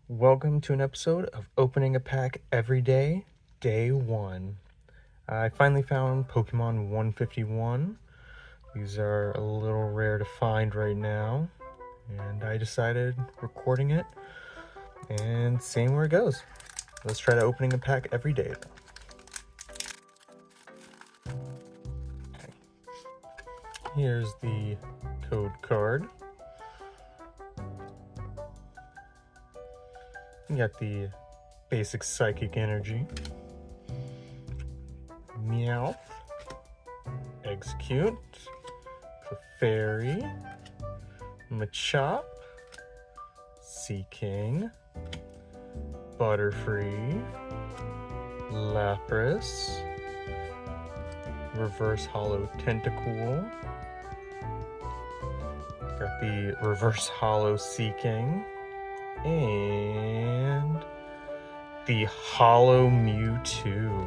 Welcome to an episode of Opening a Pack Every Day, Day 1. I finally found Pokemon 151. These are a little rare to find right now, and I decided recording it and seeing where it goes. Let's try to opening a pack every day. Okay. Here's the code card. You got the basic psychic energy. Meowth, Execute, Clefairy, Machop, Seaking, Butterfree, Lapras, Reverse Hollow Tentacool, got the Reverse Hollow Seaking, and the Hollow Mewtwo.